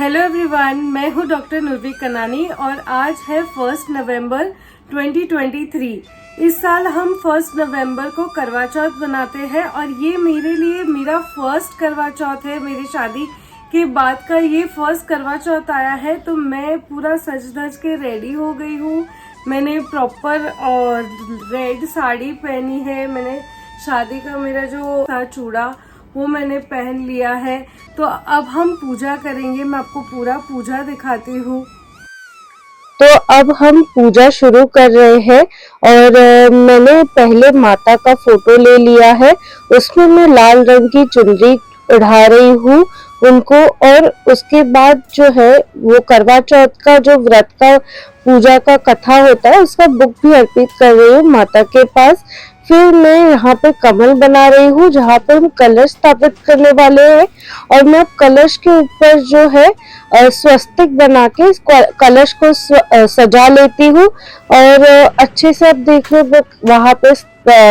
Hello everyone, मैं हूँ doctor नुरवी कनानी और आज है 1 नवंबर 2023। इस साल हम 1 नवंबर को करवा चौथ बनाते हैं और ये मेरे लिए मेरा फर्स्ट करवा चौथ है। मेरी शादी के बाद का ये फर्स्ट करवा चौथ आया है, तो मैं पूरा सज धज के रेडी हो गई हूँ। मैंने प्रॉपर और रेड साड़ी पहनी है। मैंने शादी का मेरा जो था चूड़ा वो मैंने पहन लिया है। तो अब हम पूजा करेंगे। मैं आपको पूरा पूजा दिखाती हूँ। तो अब हम पूजा शुरू कर रहे हैं और मैंने पहले माता का फोटो ले लिया है। उसमें मैं लाल रंग की चुनरी उड़ा रही हूँ उनको, और उसके बाद जो है वो करवा चौथ का जो व्रत का पूजा का कथा होता है उसका बुक भी अर्पित कर रही हूँ माता के पास। फिर मैं यहाँ पे कमल बना रही हूँ जहाँ पे हम कलश स्थापित करने वाले हैं, और मैं कलश के ऊपर जो है स्वस्तिक बना के कलश को सजा लेती हूँ और अच्छे से अब देखो वहाँ पे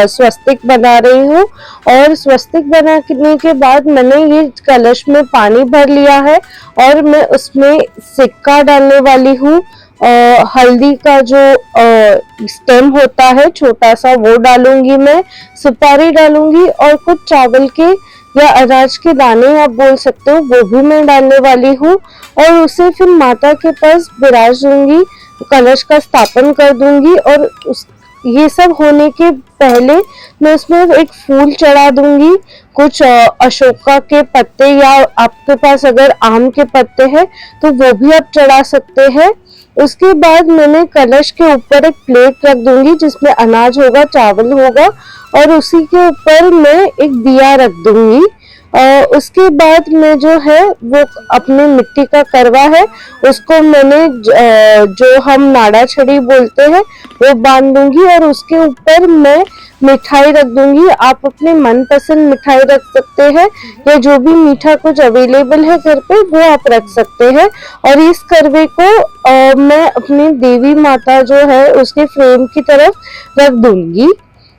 स्वस्तिक बना रही हूँ। और स्वस्तिक बनाने के बाद मैंने ये कलश में पानी भर लिया है और मैं उसमें सिक्का डालने वाली हूँ। हल्दी का जो स्टेम होता है छोटा सा वो डालूंगी, मैं सुपारी डालूंगी और कुछ चावल के या अनाज के दाने आप बोल सकते हो वो भी मैं डालने वाली हूँ। और उसे फिर माता के पास विराज दूंगी, कलश का स्थापन कर दूंगी। और ये सब होने के पहले मैं उसमें एक फूल चढ़ा दूंगी, कुछ अशोका के पत्ते या आपके पास अगर आम के पत्ते हैं तो वो भी आप चढ़ा सकते हैं। उसके बाद मैंने कलश के ऊपर एक प्लेट रख दूंगी जिसमें अनाज होगा, चावल होगा, और उसी के ऊपर मैं एक दिया रख दूंगी। उसके बाद मैं जो है वो अपने मिट्टी का करवा है उसको मैंने जो हम नाड़ा छड़ी बोलते हैं वो बांध दूंगी और उसके ऊपर मैं मिठाई रख दूंगी। आप अपने मनपसंद मिठाई रख सकते हैं या जो भी मीठा कुछ अवेलेबल है घर पे वो आप रख सकते हैं। और इस करवे को मैं अपनी देवी माता जो है उसके फ्रेम की तरफ रख दूंगी।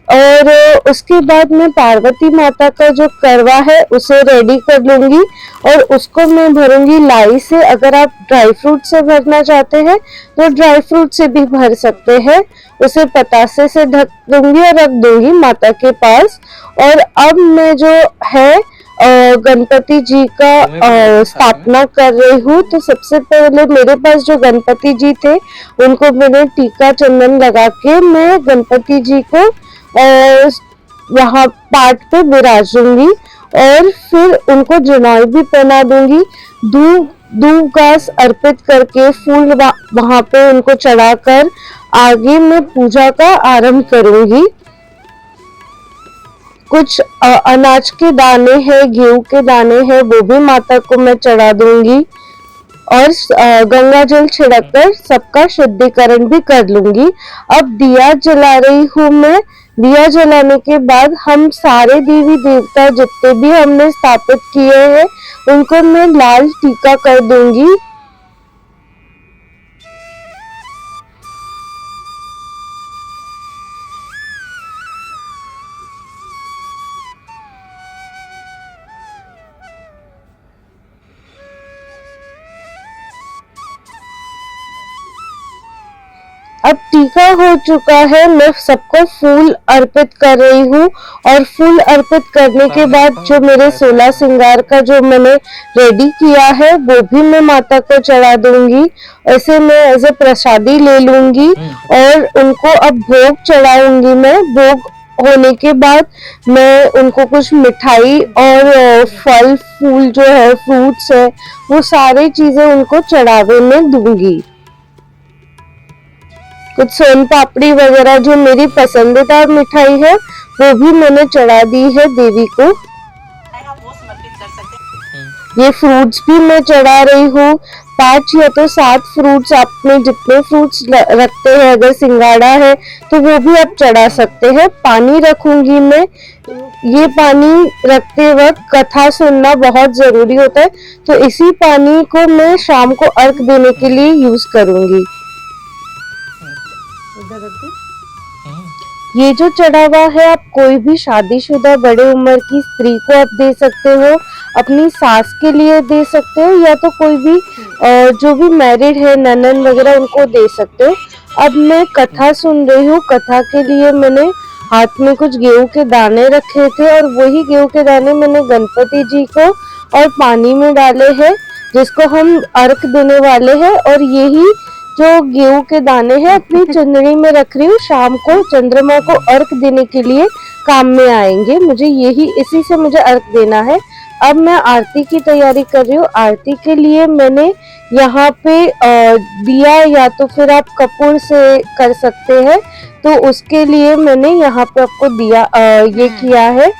और उसके बाद मैं पार्वती माता का जो करवा है उसे रेडी कर लूंगी और उसको मैं भरूंगी लाई से। अगर आप ड्राई फ्रूट से भरना चाहते हैं तो ड्राई फ्रूट से भी भर सकते हैं। उसे पतासे से ढक दूंगी और रख दूंगी माता के पास। और अब मैं जो है गणपति जी का स्थापना कर रही हूँ। तो सबसे पहले मेरे पास जो गणपति जी थे उनको मैंने टीका चंदन लगा के मैं गणपति जी को वहाँ पाट पे विराज दूंगी और फिर उनको जनेऊ भी पहना दूंगी। धूप घास अर्पित करके फूल वहाँ पे उनको चढ़ाकर आगे मैं पूजा का आरंभ करूंगी। कुछ अनाज के दाने हैं, गेहूं के दाने हैं, वो भी माता को मैं चढ़ा दूंगी और गंगा जल छिड़ककर सबका शुद्धिकरण भी कर लूंगी। अब दिया जला रही हूँ मैं। दिया जलाने के बाद हम सारे देवी देवता जितने भी हमने स्थापित किए हैं उनको मैं लाल टीका कर दूंगी। अब टीका हो चुका है, मैं सबको फूल अर्पित कर रही हूँ। और फूल अर्पित करने के बाद जो मेरे 16 श्रृंगार का जो मैंने रेडी किया है वो भी मैं माता को चढ़ा दूंगी। ऐसे मैं ऐसे प्रसादी ले लूंगी और उनको अब भोग चढ़ाऊंगी। मैं भोग होने के बाद मैं उनको कुछ मिठाई और फल फूल जो है फ्रूट्स है वो सारी चीजें उनको चढ़ावे में दूंगी। कुछ सोन पापड़ी वगैरह जो मेरी पसंदीदा मिठाई है वो भी मैंने चढ़ा दी है देवी को। ये फ्रूट्स भी मैं चढ़ा रही हूँ, 5 या तो 7 फ्रूट्स आप में जितने फ्रूट्स रखते हैं, अगर सिंगाड़ा है तो वो भी आप चढ़ा सकते हैं। पानी रखूंगी मैं। ये पानी रखते वक्त कथा सुनना बहुत जरूरी होता है, तो इसी पानी को मैं शाम को अर्घ देने के लिए यूज करूंगी। ये जो चढ़ावा है आप कोई भी शादीशुदा बड़े उम्र की स्त्री को आप दे सकते हो, अपनी सास के लिए दे सकते हो, या तो कोई भी जो भी मैरिड है ननन वगैरह उनको दे सकते हो। अब मैं कथा सुन रही हूँ। कथा के लिए मैंने हाथ में कुछ गेहूं के दाने रखे थे और वही गेहूं के दाने मैंने गणपति जी को और पानी में डाले हैं, जिसको हम अर्घ देने वाले हैं। और यही जो गेहूं के दाने हैं अपनी चुंदड़ी में रख रही हूँ, शाम को चंद्रमा को अर्घ देने के लिए काम में आएंगे। मुझे यही इसी से मुझे अर्घ देना है। अब मैं आरती की तैयारी कर रही हूँ। आरती के लिए मैंने यहाँ पे दिया, या तो फिर आप कपूर से कर सकते हैं, तो उसके लिए मैंने यहाँ पे आपको दिया ये किया है।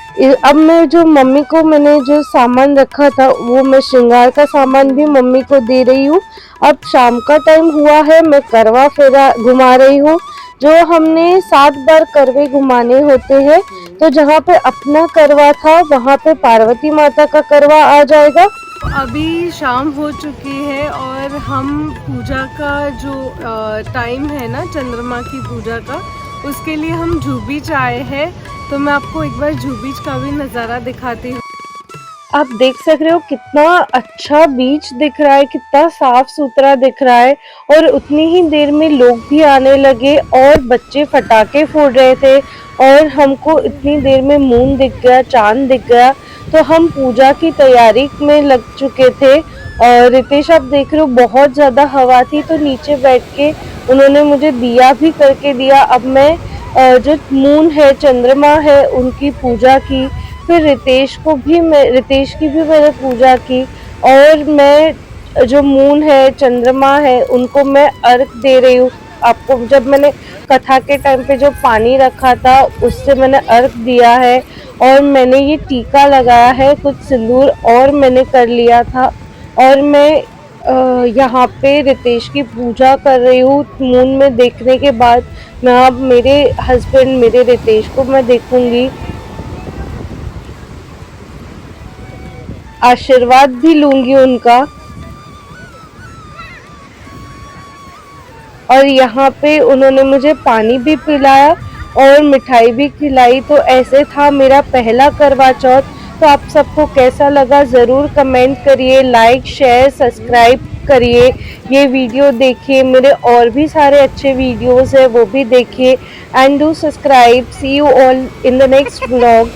अब मैं जो मम्मी को मैंने जो सामान रखा था वो मैं श्रृंगार का सामान भी मम्मी को दे रही हूँ। अब शाम का टाइम हुआ है, मैं करवा फेरा घुमा रही हूँ। जो हमने 7 बार करवे घुमाने होते हैं, तो जहाँ पे अपना करवा था वहाँ पे पार्वती माता का करवा आ जाएगा। अभी शाम हो चुकी है और हम पूजा का जो टाइम है ना, चंद्रमा की पूजा का, उसके लिए हम झूबीच आए हैं। तो मैं आपको एक बार झूबीच का भी नज़ारा दिखाती हूँ। आप देख सक रहे हो कितना अच्छा बीच दिख रहा है, कितना साफ सुथरा दिख रहा है। और उतनी ही देर में लोग भी आने लगे और बच्चे पटाखे फोड़ रहे थे और हमको इतनी देर में मून दिख गया, चांद दिख गया। तो हम पूजा की तैयारी में लग चुके थे। और रितेश आप देख रहे हो बहुत ज़्यादा हवा थी, तो नीचे बैठ के उन्होंने मुझे दिया भी करके दिया। अब मैं जो मून है, चंद्रमा है, उनकी पूजा की। फिर रितेश की भी मैंने पूजा की। और मैं जो मून है, चंद्रमा है, उनको मैं अर्घ दे रही हूँ। आपको जब मैंने कथा के टाइम पे जो पानी रखा था उससे मैंने अर्घ दिया है। और मैंने ये टीका लगाया है, कुछ सिंदूर और मैंने कर लिया था। और मैं यहाँ पे रितेश की पूजा कर रही हूँ। मून में देखने के बाद मैं अब मेरे हस्बैंड, मेरे रितेश को मैं देखूंगी, आशीर्वाद भी लूंगी उनका। और यहाँ पे उन्होंने मुझे पानी भी पिलाया और मिठाई भी खिलाई। तो ऐसे था मेरा पहला करवा चौथ। तो आप सबको कैसा लगा ज़रूर कमेंट करिए, लाइक शेयर सब्सक्राइब करिए, ये वीडियो देखिए, मेरे और भी सारे अच्छे वीडियोस है वो भी देखिए। And do subscribe. See you all in the next vlog.